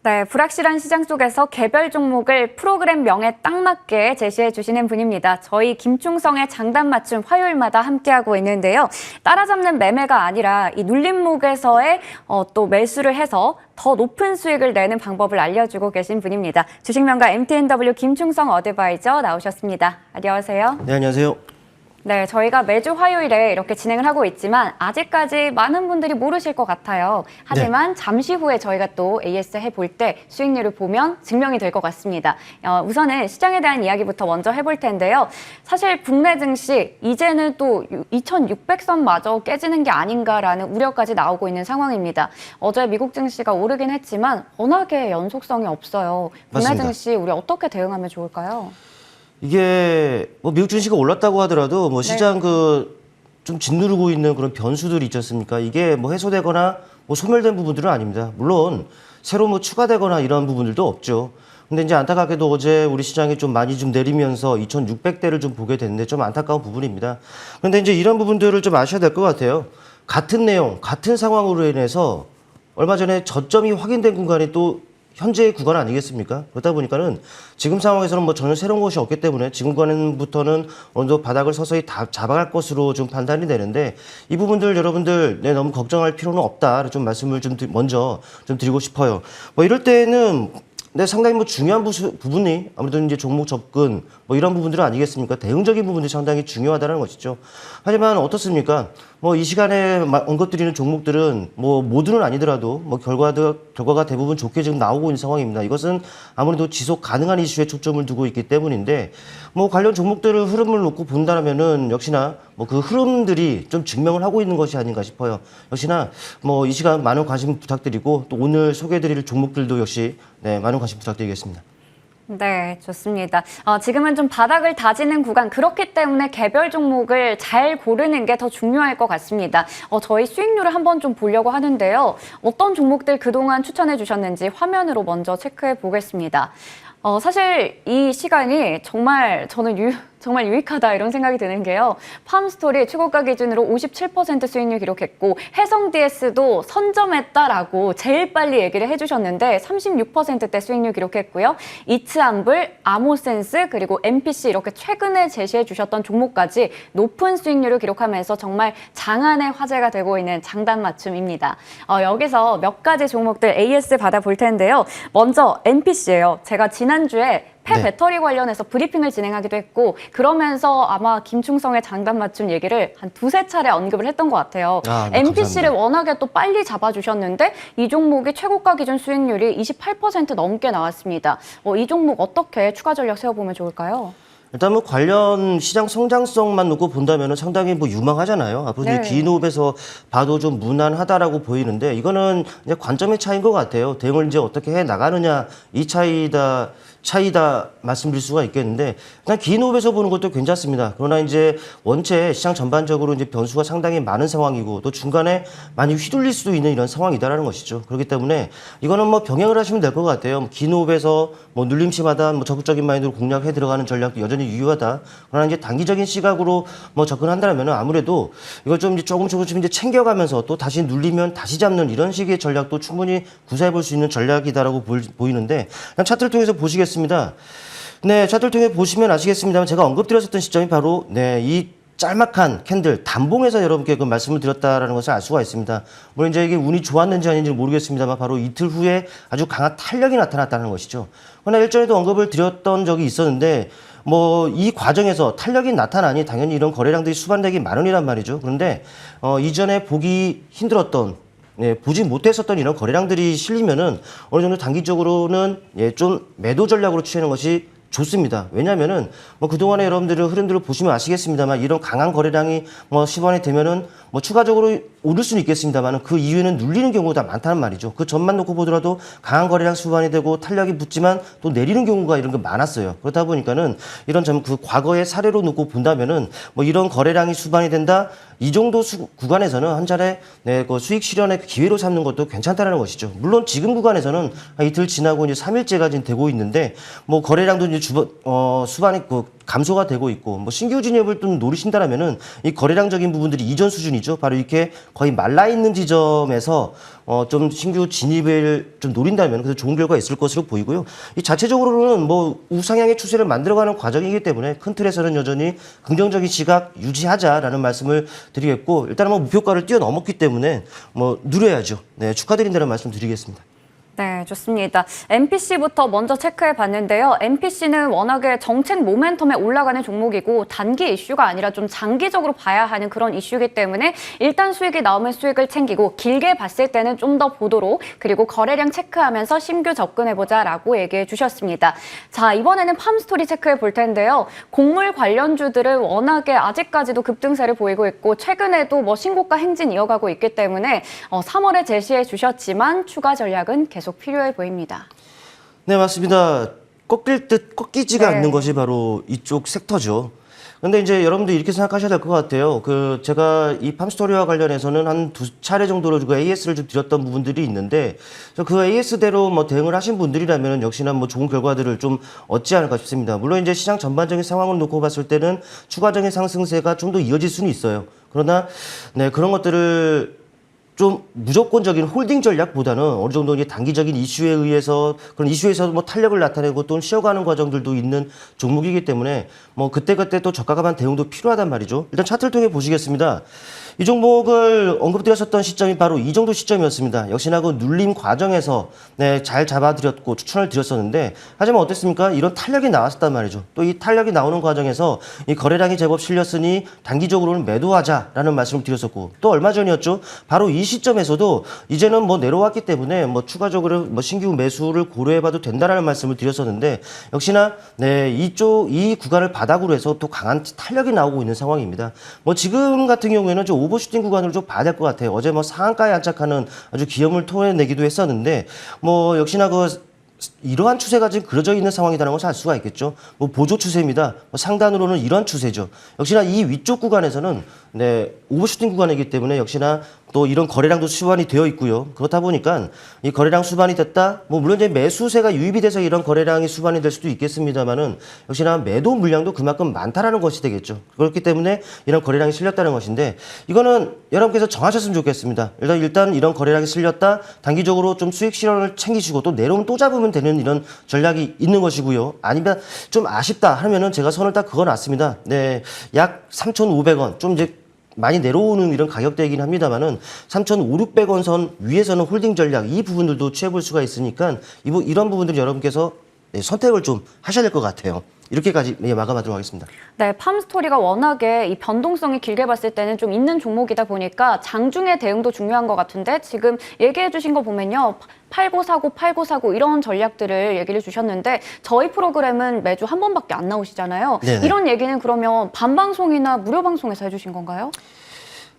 네, 불확실한 시장 속에서 개별 종목을 프로그램 명에 딱 맞게 제시해 주시는 분입니다. 저희 김충성의 장단 맞춤 화요일마다 함께하고 있는데요. 따라잡는 매매가 아니라 이 눌림목에서의 또 매수를 해서 더 높은 수익을 내는 방법을 알려주고 계신 분입니다. 주식명가 MTNW 김충성 어드바이저 나오셨습니다. 안녕하세요. 네, 안녕하세요. 네, 저희가 매주 화요일에 이렇게 진행을 하고 있지만 아직까지 많은 분들이 모르실 것 같아요. 하지만 잠시 후에 저희가 또 AS 해볼 때 수익률을 보면 증명이 될 것 같습니다. 우선은 시장에 대한 이야기부터 먼저 해볼 텐데요. 사실 국내 증시 이제는 또 2600선마저 깨지는 게 아닌가라는 우려까지 나오고 있는 상황입니다. 어제 미국 증시가 오르긴 했지만 워낙에 연속성이 없어요. 국내 맞습니다. 증시 우리 어떻게 대응하면 좋을까요? 이게 뭐 미국 증시가 올랐다고 하더라도 뭐 시장 좀 짓누르고 있는 그런 변수들이 있지 않습니까? 이게 뭐 해소되거나 뭐 소멸된 부분들은 아닙니다. 물론 새로 뭐 추가되거나 이런 부분들도 없죠. 근데 이제 안타깝게도 어제 우리 시장이 좀 많이 좀 내리면서 2600대를 좀 보게 됐는데 좀 안타까운 부분입니다. 그런데 이제 이런 부분들을 좀 아셔야 될 것 같아요. 같은 내용, 같은 상황으로 인해서 얼마 전에 저점이 확인된 구간이 또 현재의 구간 아니겠습니까? 그렇다 보니까는 지금 상황에서는 뭐 전혀 새로운 것이 없기 때문에 지금 구간부터는 어느 정도 바닥을 서서히 다 잡아갈 것으로 좀 판단이 되는데 이 부분들 여러분들 너무 걱정할 필요는 없다. 좀 말씀을 좀 먼저 좀 드리고 싶어요. 뭐 이럴 때는 상당히 뭐 중요한 부분이 아무래도 이제 종목 접근 뭐 이런 부분들은 아니겠습니까? 대응적인 부분들이 상당히 중요하다는 것이죠. 하지만 어떻습니까? 뭐 이 시간에 언급드리는 종목들은 뭐 모두는 아니더라도 뭐 결과가 대부분 좋게 지금 나오고 있는 상황입니다. 이것은 아무래도 지속 가능한 이슈에 초점을 두고 있기 때문인데 뭐 관련 종목들을 흐름을 놓고 본다면은 역시나 뭐 그 흐름들이 좀 증명을 하고 있는 것이 아닌가 싶어요. 역시나 뭐 이 시간 많은 관심 부탁드리고 또 오늘 소개해드릴 종목들도 역시 많은 관심 부탁드리겠습니다. 네, 좋습니다. 지금은 좀 바닥을 다지는 구간, 그렇기 때문에 개별 종목을 잘 고르는 게 더 중요할 것 같습니다. 저희 수익률을 한번 좀 보려고 하는데요. 어떤 종목들 그동안 추천해 주셨는지 화면으로 먼저 체크해 보겠습니다. 사실 이 시간이 정말 저는 정말 유익하다 이런 생각이 드는 게요. 팜스토리 최고가 기준으로 57% 수익률 기록했고 해성DS도 선점했다라고 제일 빨리 얘기를 해주셨는데 36%대 수익률 기록했고요. 이츠안불, 아모센스 그리고 MPC 이렇게 최근에 제시해 주셨던 종목까지 높은 수익률을 기록하면서 정말 장안의 화제가 되고 있는 장단 맞춤입니다. 여기서 몇 가지 종목들 AS 받아볼 텐데요. 먼저 MPC예요. 제가 지난주에 배터리 관련해서 브리핑을 진행하기도 했고 그러면서 아마 김충성의 장단 맞춤 얘기를 한 두세 차례 언급을 했던 것 같아요. 네, MPC를 감사합니다. 워낙에 또 빨리 잡아주셨는데 이 종목이 최고가 기준 수익률이 28% 넘게 나왔습니다. 이 종목 어떻게 추가 전략 세워보면 좋을까요? 일단 뭐 관련 시장 성장성만 놓고 본다면 상당히 뭐 유망하잖아요. 앞으로 네. 긴 호흡에서 봐도 좀 무난하다라고 보이는데 이거는 이제 관점의 차이인 것 같아요. 대응을 이제 어떻게 해 나가느냐 이 차이다 말씀드릴 수가 있겠는데 그냥 긴 호흡에서 보는 것도 괜찮습니다. 그러나 이제 원체 시장 전반적으로 이제 변수가 상당히 많은 상황이고 또 중간에 많이 휘둘릴 수도 있는 이런 상황이다라는 것이죠. 그렇기 때문에 이거는 뭐 병행을 하시면 될 것 같아요. 긴 호흡에서 뭐 눌림시마다 뭐 적극적인 마인드로 공략해 들어가는 전략도 여전히 유효하다. 그러나 이제 단기적인 시각으로 뭐 접근한다면 아무래도 이걸 좀 이제 조금씩 이제 챙겨가면서 또 다시 눌리면 다시 잡는 이런 식의 전략도 충분히 구사해 볼 수 있는 전략이다라고 보이는데 그냥 차트를 통해서 보시겠습니다. 네, 차트를 통해 보시면 아시겠습니다만 제가 언급드렸었던 시점이 바로 이 짤막한 캔들 단봉에서 여러분께 그 말씀을 드렸다라는 것을 알 수가 있습니다. 물론 이제 이게 운이 좋았는지 아닌지 모르겠습니다만 바로 이틀 후에 아주 강한 탄력이 나타났다는 것이죠. 그러나 일전에도 언급을 드렸던 적이 있었는데 뭐 이 과정에서 탄력이 나타나니 당연히 이런 거래량들이 수반되기 마련이란 말이죠. 그런데 이전에 보기 힘들었던 보지 못했었던 이런 거래량들이 실리면은 어느 정도 단기적으로는 좀 매도 전략으로 취하는 것이 좋습니다. 왜냐하면은 뭐 그동안에 여러분들은 흐름들을 보시면 아시겠습니다만 이런 강한 거래량이 뭐 시반이 되면은 뭐 추가적으로 오를 수는 있겠습니다만 그 이후에는 눌리는 경우가 많다는 말이죠. 그 전만 놓고 보더라도 강한 거래량 수반이 되고 탄력이 붙지만 또 내리는 경우가 이런 게 많았어요. 그렇다 보니까는 이런 그 과거의 사례로 놓고 본다면은 뭐 이런 거래량이 수반이 된다. 이 정도 구간에서는 한 차례 그 수익 실현의 기회로 삼는 것도 괜찮다는 것이죠. 물론 지금 구간에서는 이틀 지나고 이제 3일째가 지금 되고 있는데 뭐 거래량도 이제 수반이 감소가 되고 있고 뭐 신규 진입을 좀 노리신다라면은 이 거래량적인 부분들이 이전 수준이죠. 바로 이렇게 거의 말라 있는 지점에서 좀 신규 진입을 좀 노린다면 그래서 좋은 결과가 있을 것으로 보이고요. 이 자체적으로는 뭐 우상향의 추세를 만들어가는 과정이기 때문에 큰 틀에서는 여전히 긍정적인 시각 유지하자라는 말씀을 드리겠고 일단은 뭐 목표가를 뛰어넘었기 때문에 뭐 누려야죠. 네, 축하드린다는 말씀 드리겠습니다. 네, 좋습니다. MPC부터 먼저 체크해 봤는데요. MPC는 워낙에 정책 모멘텀에 올라가는 종목이고 단기 이슈가 아니라 좀 장기적으로 봐야 하는 그런 이슈이기 때문에 일단 수익이 나오면 수익을 챙기고 길게 봤을 때는 좀 더 보도록 그리고 거래량 체크하면서 신규 접근해보자라고 얘기해 주셨습니다. 자, 이번에는 팜스토리 체크해 볼 텐데요. 곡물 관련주들은 워낙에 아직까지도 급등세를 보이고 있고 최근에도 뭐 신고가 행진 이어가고 있기 때문에 3월에 제시해 주셨지만 추가 전략은 계속 필요해 보입니다. 네, 맞습니다. 꺾일 듯 꺾이지가 네. 않는 것이 바로 이쪽 섹터죠. 근데 이제 여러분들 이렇게 생각하셔야 될 것 같아요. 제가 이 팜스토리와 관련해서는 한 2차례 정도로 그 AS를 좀 드렸던 부분들이 있는데, 그 AS대로 뭐 대응을 하신 분들이라면 역시나 뭐 좋은 결과들을 좀 얻지 않을까 싶습니다. 물론 이제 시장 전반적인 상황을 놓고 봤을 때는 추가적인 상승세가 좀 더 이어질 수는 있어요. 그러나, 네, 그런 것들을 좀 무조건적인 홀딩 전략보다는 어느 정도 이제 단기적인 이슈에 의해서 그런 이슈에서 뭐 탄력을 나타내고 또 쉬어가는 과정들도 있는 종목이기 때문에 뭐 그때그때 또 적합한 대응도 필요하단 말이죠. 일단 차트를 통해 보시겠습니다. 이 종목을 언급드렸었던 시점이 바로 이 정도 시점이었습니다. 역시나 그 눌림 과정에서 네, 잘 잡아드렸고 추천을 드렸었는데 하지만 어땠습니까? 이런 탄력이 나왔었단 말이죠. 또 이 탄력이 나오는 과정에서 이 거래량이 제법 실렸으니 단기적으로는 매도하자라는 말씀을 드렸었고 또 얼마 전이었죠. 바로 이 시점에서도 이제는 뭐 내려왔기 때문에 뭐 추가적으로 뭐 신규 매수를 고려해봐도 된다라는 말씀을 드렸었는데 역시나 네, 이 구간을 바닥으로 해서 또 강한 탄력이 나오고 있는 상황입니다. 뭐 지금 같은 경우에는 좀 오버슈팅 구간으로 좀 봐야 될 것 같아요. 어제 뭐 상한가에 안착하는 아주 기염을 토해내기도 했었는데 뭐 역시나 이러한 추세가 지금 그려져 있는 상황이라는 것을 알 수가 있겠죠. 뭐 보조 추세입니다. 뭐 상단으로는 이러한 추세죠. 역시나 이 위쪽 구간에서는 네, 오버슈팅 구간이기 때문에 역시나 또 이런 거래량도 수반이 되어 있고요. 그렇다 보니까 이 거래량 수반이 됐다. 뭐 물론 이제 매수세가 유입이 돼서 이런 거래량이 수반이 될 수도 있겠습니다만은 역시나 매도 물량도 그만큼 많다라는 것이 되겠죠. 그렇기 때문에 이런 거래량이 실렸다는 것인데 이거는 여러분께서 정하셨으면 좋겠습니다. 일단 이런 거래량이 실렸다. 단기적으로 좀 수익 실현을 챙기시고 또 내려오면 또 잡으면 되는 이런 전략이 있는 것이고요. 아니면 좀 아쉽다 하면은 제가 선을 딱 그어놨습니다. 네, 약 3,500원 좀 이제 많이 내려오는 이런 가격대이긴 합니다만은 3,500~600원 선 위에서는 홀딩 전략 이 부분들도 취해볼 수가 있으니까 이런 부분들 여러분께서 네, 선택을 좀 하셔야 될 것 같아요. 이렇게까지 마감하도록 하겠습니다. 네, 팜스토리가 워낙에 이 변동성이 길게 봤을 때는 좀 있는 종목이다 보니까 장중의 대응도 중요한 것 같은데 지금 얘기해 주신 거 보면요. 팔고 사고 이런 전략들을 얘기를 주셨는데 저희 프로그램은 매주 한 번밖에 안 나오시잖아요. 네네. 이런 얘기는 그러면 반방송이나 무료 방송에서 해주신 건가요?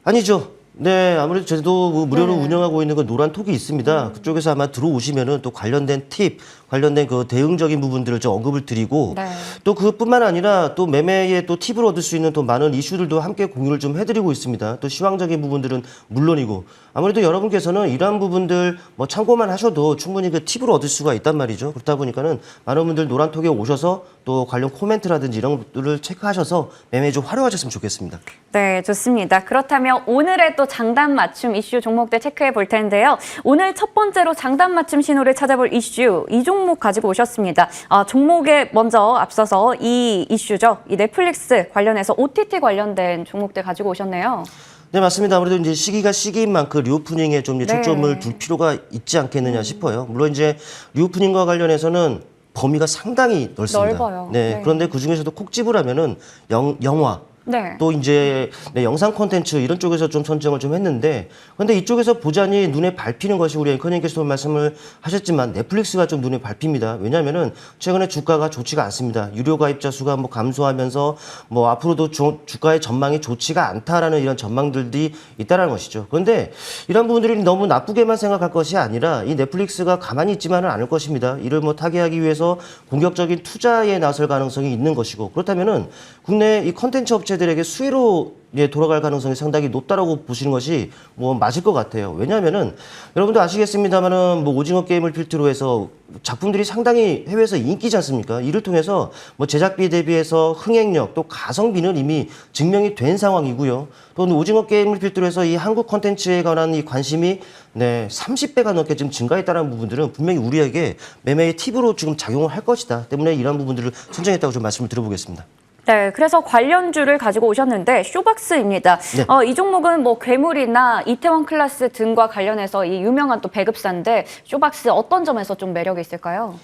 아니죠. 네, 아무래도 저도 무료로 네. 운영하고 있는 그 노란톡이 있습니다. 그쪽에서 아마 들어오시면은 또 관련된 팁, 관련된 그 대응적인 부분들을 좀 언급을 드리고 네. 또 그뿐만 아니라 또 매매에 또 팁을 얻을 수 있는 또 많은 이슈들도 함께 공유를 좀 해드리고 있습니다. 또 시황적인 부분들은 물론이고 아무래도 여러분께서는 이러한 부분들 뭐 참고만 하셔도 충분히 그 팁을 얻을 수가 있단 말이죠. 그렇다 보니까는 많은 분들 노란톡에 오셔서 또 관련 코멘트라든지 이런 것들을 체크하셔서 매매에 좀 활용하셨으면 좋겠습니다. 네, 좋습니다. 그렇다면 오늘의 또 장단 맞춤 이슈 종목들 체크해 볼 텐데요. 오늘 첫 번째로 장단 맞춤 신호를 찾아볼 이슈, 이 종목 가지고 오셨습니다. 종목에 먼저 앞서서 이 이슈죠. 이 넷플릭스 관련해서 OTT 관련된 종목들 가지고 오셨네요. 네, 맞습니다. 아무래도 이제 시기가 시기인 만큼 리오프닝에 좀 이제 네. 초점을 둘 필요가 있지 않겠느냐 싶어요. 물론 이제 리오프닝과 관련해서는 범위가 상당히 넓습니다. 넓어요. 네, 네. 그런데 그 중에서도 콕 집으라면은 영화, 네. 또 이제 네, 영상 콘텐츠 이런 쪽에서 좀 선정을 좀 했는데 근데 이쪽에서 보자니 눈에 밟히는 것이 우리 앵커님께서도 말씀을 하셨지만 넷플릭스가 좀 눈에 밟힙니다. 왜냐하면은 최근에 주가가 좋지가 않습니다. 유료 가입자 수가 뭐 감소하면서 뭐 앞으로도 주가의 전망이 좋지가 않다라는 이런 전망들이 있다는 것이죠. 그런데 이런 부분들이 너무 나쁘게만 생각할 것이 아니라 이 넷플릭스가 가만히 있지만은 않을 것입니다. 이를 뭐 타개하기 위해서 공격적인 투자에 나설 가능성이 있는 것이고 그렇다면은 국내 이 콘텐츠 업체 업체들에게 수혜로 돌아갈 가능성이 상당히 높다라고 보시는 것이 뭐 맞을 것 같아요. 왜냐하면은 여러분도 아시겠습니다만은 뭐 오징어 게임을 필두로 해서 작품들이 상당히 해외에서 인기지 않습니까? 이를 통해서 뭐 제작비 대비해서 흥행력 또 가성비는 이미 증명이 된 상황이고요. 또 오징어 게임을 필두로 해서 이 한국 콘텐츠에 관한 이 관심이 30배가 넘게 지금 증가했다는 부분들은 분명히 우리에게 매매의 팁으로 지금 작용을 할 것이다. 때문에 이러한 부분들을 선정했다고 좀 말씀을 드려보겠습니다. 네, 그래서 관련주를 가지고 오셨는데 쇼박스입니다. 네. 이 종목은 뭐 괴물이나 이태원 클래스 등과 관련해서 이 유명한 또 배급사인데 쇼박스 어떤 점에서 좀 매력이 있을까요?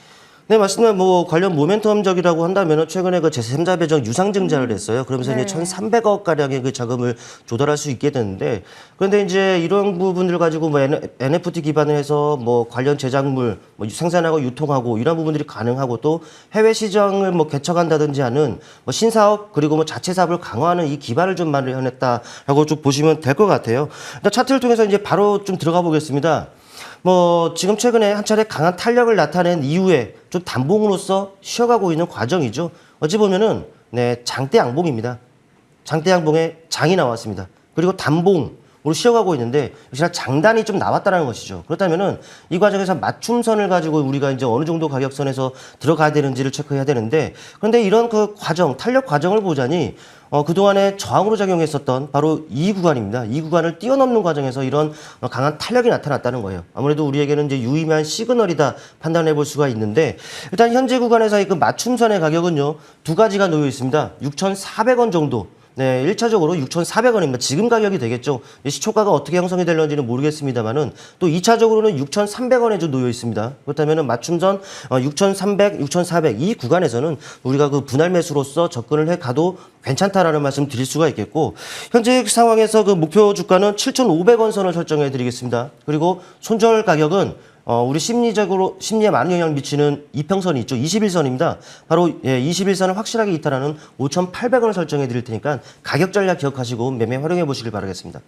네, 맞습니다. 뭐 관련 모멘텀적이라고 한다면은 최근에 그 제3자 배정 유상증자를 했어요. 그러면서 네. 이제 1,300억 가량의 그 자금을 조달할 수 있게 되는데, 그런데 이제 이런 부분들 가지고 뭐 NFT 기반을 해서 뭐 관련 제작물 뭐 생산하고 유통하고 이런 부분들이 가능하고 또 해외 시장을 뭐 개척한다든지 하는 뭐 신사업 그리고 뭐 자체 사업을 강화하는 이 기반을 좀 마련했다라고 좀 보시면 될 것 같아요. 일단 차트를 통해서 이제 바로 좀 들어가 보겠습니다. 뭐 지금 최근에 한 차례 강한 탄력을 나타낸 이후에 좀 단봉으로서 쉬어가고 있는 과정이죠. 어찌 보면은 장대 양봉입니다. 장대 양봉에 장이 나왔습니다. 그리고 단봉으로 쉬어가고 있는데 역시나 장단이 좀 나왔다는 것이죠. 그렇다면은 이 과정에서 맞춤선을 가지고 우리가 이제 어느 정도 가격선에서 들어가야 되는지를 체크해야 되는데, 그런데 이런 그 과정, 탄력 과정을 보자니 그동안에 저항으로 작용했었던 바로 이 구간입니다. 이 구간을 뛰어넘는 과정에서 이런 강한 탄력이 나타났다는 거예요. 아무래도 우리에게는 이제 유의미한 시그널이다 판단해 볼 수가 있는데, 일단 현재 구간에서의 그 맞춤선의 가격은요, 두 가지가 놓여 있습니다. 6,400원 정도. 네, 1차적으로 6,400원입니다. 지금 가격이 되겠죠. 시초가가 어떻게 형성이 될런지는 모르겠습니다만은 또 2차적으로는 6,300원에 좀 놓여 있습니다. 그렇다면은 맞춤선 6,300, 6,400 이 구간에서는 우리가 그 분할 매수로서 접근을 해 가도 괜찮다라는 말씀 드릴 수가 있겠고, 현재 상황에서 그 목표 주가는 7,500원 선을 설정해 드리겠습니다. 그리고 손절 가격은 우리 심리에 많은 영향을 미치는 이평선이 있죠. 21선입니다. 바로 21선을 확실하게 이탈하는 5,800원을 설정해 드릴 테니까 가격 전략 기억하시고 매매 활용해 보시길 바라겠습니다.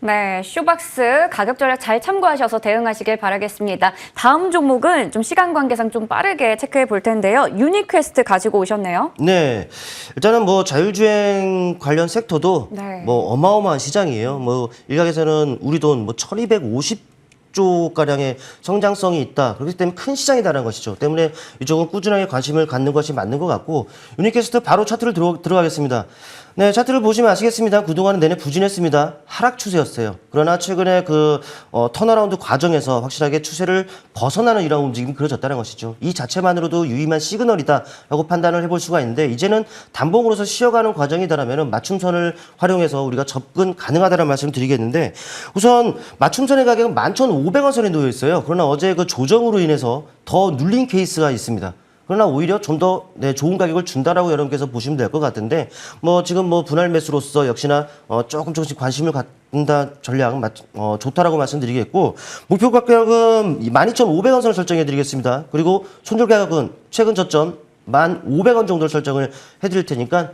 네, 쇼박스 가격 전략 잘 참고하셔서 대응하시길 바라겠습니다. 다음 종목은 좀 시간 관계상 좀 빠르게 체크해 볼 텐데요. 유니퀘스트 가지고 오셨네요. 네, 일단은 뭐 자율주행 관련 섹터도 네. 뭐 어마어마한 시장이에요. 뭐 일각에서는 우리 돈 뭐 1,250조 가량의 성장성이 있다. 그렇기 때문에 큰 시장이다라는 것이죠. 때문에 이쪽은 꾸준하게 관심을 갖는 것이 맞는 것 같고, 유니캐스트 바로 차트를 들어가겠습니다. 네, 차트를 보시면 아시겠습니다. 그동안은 내내 부진했습니다. 하락 추세였어요. 그러나 최근에 그 턴어라운드 과정에서 확실하게 추세를 벗어나는 이런 움직임이 그려졌다는 것이죠. 이 자체만으로도 유의미한 시그널이다라고 판단을 해볼 수가 있는데, 이제는 단봉으로서 쉬어가는 과정이다라면 맞춤선을 활용해서 우리가 접근 가능하다는 말씀을 드리겠는데, 우선 맞춤선의 가격은 11,500원 선에 놓여 있어요. 그러나 어제 그 조정으로 인해서 더 눌린 케이스가 있습니다. 그러나 오히려 좀 더 좋은 가격을 준다라고 여러분께서 보시면 될 것 같은데, 뭐 지금 뭐 분할 매수로서 역시나 조금씩 관심을 갖는다 전략 좋다라고 말씀드리겠고, 목표 가격은 12,500원 선을 설정해 드리겠습니다. 그리고 손절 가격은 최근 저점 1,500원 정도를 설정을 해 드릴 테니까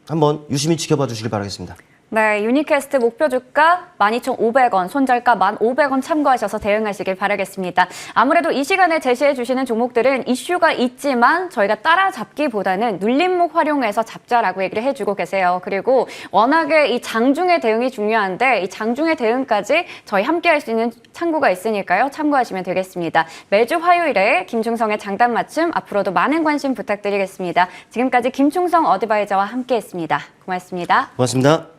한번 유심히 지켜봐 주시길 바라겠습니다. 네, 유니캐스트 목표 주가 12,500원, 손절가 1,500원 참고하셔서 대응하시길 바라겠습니다. 아무래도 이 시간에 제시해 주시는 종목들은 이슈가 있지만 저희가 따라잡기보다는 눌림목 활용해서 잡자라고 얘기를 해주고 계세요. 그리고 워낙에 이 장중의 대응이 중요한데 이 장중의 대응까지 저희 함께 할 수 있는 창구가 있으니까요. 참고하시면 되겠습니다. 매주 화요일에 김충성의 장단 맞춤 앞으로도 많은 관심 부탁드리겠습니다. 지금까지 김충성 어드바이저와 함께했습니다. 고맙습니다. 고맙습니다.